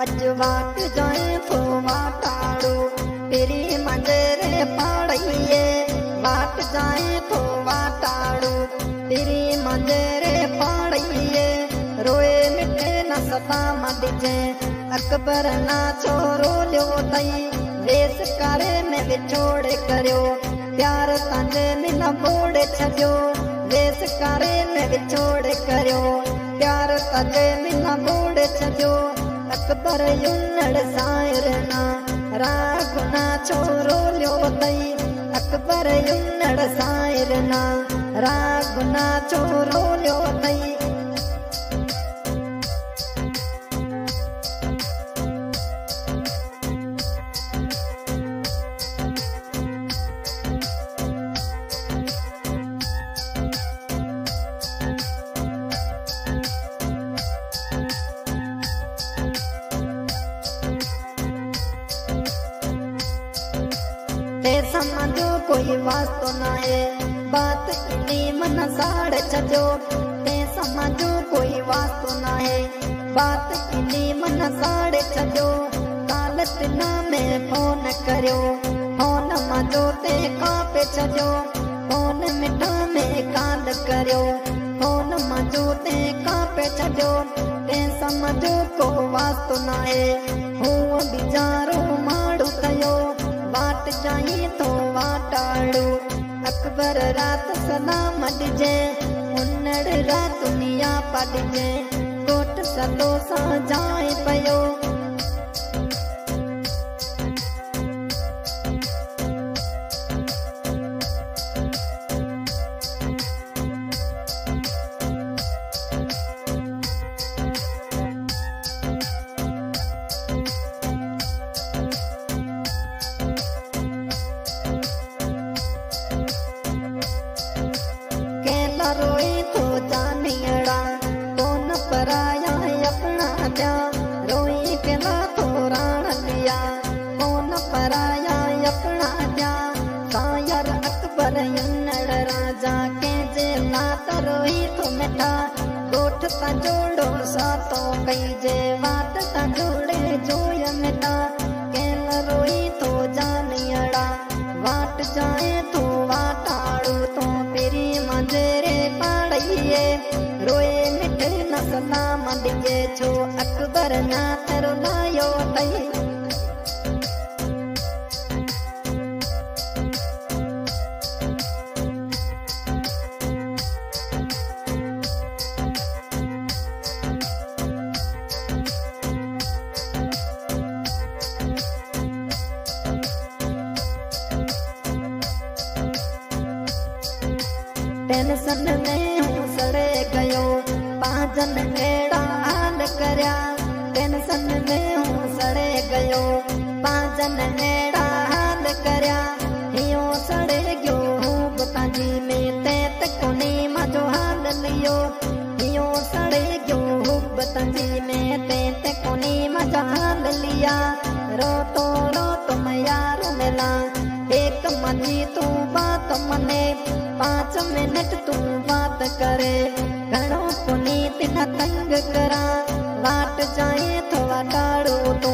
अजवाट जाए थो वाटाड़ो तेरी मंजरे पाड़िए वाट जाए थो वाटाड़ो तेरी मंजरे पाड़िए रोए मिटे न सता मदिजे अकबर ना छोरो लियो तई वेस करे में विछोड़े करियो प्यार तंजे मिन बोड़े छॾियो वेस करे में विछोड़े करियो प्यार तंजे मिन बोड़े छॾियो अकबर युनड़ सायर ना रागुना छोरो लियो तई अकबर युनड़ सायर ना रागुना छोरो लियो तई समझो कोई वास्तो ना है बात इनी मन साड़ छजो ते समझो कोई वास्तो ना है बात इनी मन साड़ छजो कालत ना में फोन करियो फोन मजो ते कापे छजो फोन मिठा में काल करियो फोन मजो ते कापे छजो ते समझो को वास्तो ना है हूँ बिचारो माड़ू कयो वाट जाई तो वाटाड़ो अकबर रात सलाम डिजे उन्नड़ रात दुनिया पड़जे कोट सलो सा जाए पयो रोई तो जानियड़ा कौन पराया अपना क्या रोई के ना तो राण लिया कौन पराया अपना क्या शायर अकबर युनड़ राजा के जे लात रोई तो मिठा गोठ ता जोड़ो सा तो कई जे बात ता जोड़े जोय मिठा केल रोई तो जानियड़ा वाट जाए तो वाटाड़ो तो तेरी मंजरे पाड़िए रोए मिठे न सलाम डिजे छो अकबर ना तेरो लायो तई टेंशन में हूँ सड़े गयो पाजन नेड़ा हाल करया टेंशन में हूँ सड़े गयो पाजन नेड़ा हाल करया हियो सड़े गयो हूँ बताजी में तेत कोनी मजो हाल लियो हियो सड़े गयो हूँ बताजी में तेत कोनी मजो हाल लिया रो तो मैं यार मिला एक मनी तू बात मने 5 मिनट तू बात करे घणो पुनीत न तंग करा वाट जाए तो वाटाड़ो तू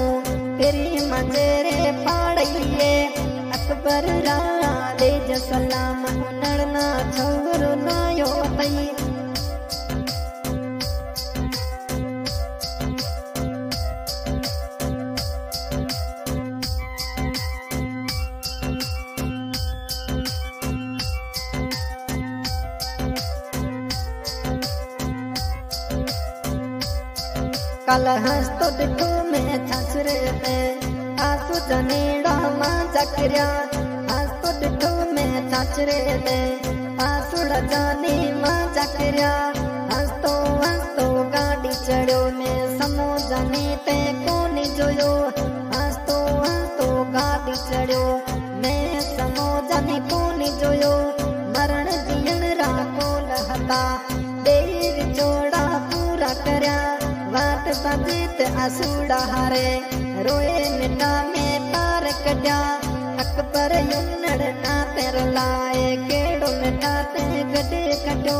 तेरी मंजरे पाड़िए अकबर राणा दे सलाम उन्नड़ ना छोरो लायो तई कल हंस तो दिखो में छसरे पे आंसू जनेड़ा मां जकरिया हंस तो दिखो में छसरे पे आंसू जाने मां जकरिया हंस तो गाड़ी चढ़ो में समो जाने ते कोनी जोयो हंस तो गाड़ी चढ़ो में समो जाने कोनी जोयो मरण जीण रा कोल हता देर जोड़ा पूरा करया वाट बजीत आसूड़ा हारे रोए मिटा में तार कड्या अकबर युनड़ ना तेर लाए केड़ो मिटा ते गडे कड्यो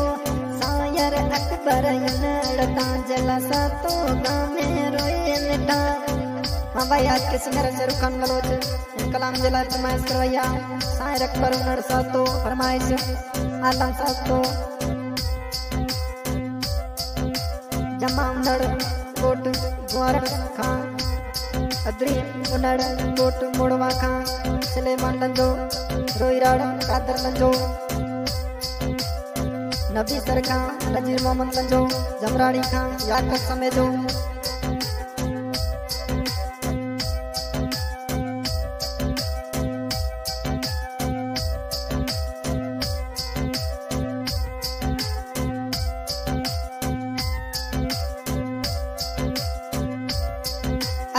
सायर अकबर युनड़ तांजला सा तो गामे रोए मिटा हाँ भाई आज के सिंगर शाहरुख खान बलोच कलाम जिला फरमाइश करवाइया साए रखबर उनड़ सातो फरमाइश आलम सातो जमा उनड़ कोट ग्वार खां अदरी उनड़ कोट मोड़वा खां सलेमान लंजो रोईराड़ कादर लंजो नबी सर खां नजीर मोहम्मद लंजो जमरानी खां याकब समेजो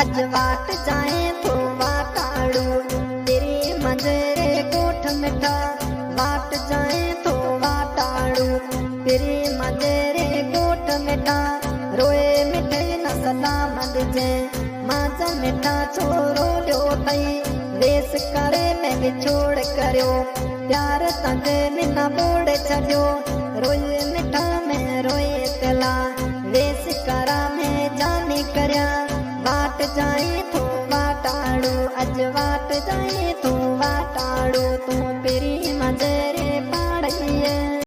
अज वाट जाए तो वाटाड़ू तेरी मंजरे कोठ मिठा वाट जाए तो वाटाड़ू तेरी मंजरे कोठ मिठा रोए मिठे न सलाम दे माज मिठा छोरो लियो तई वेस करे मैं विछोड़ करियो प्यार तंजे मिना बोड़ छड़ियो रोए मिठा मैं रोए तला वेस करा मैं जाने करया वाट जाए तो वाटाड़ू अज वाट जाए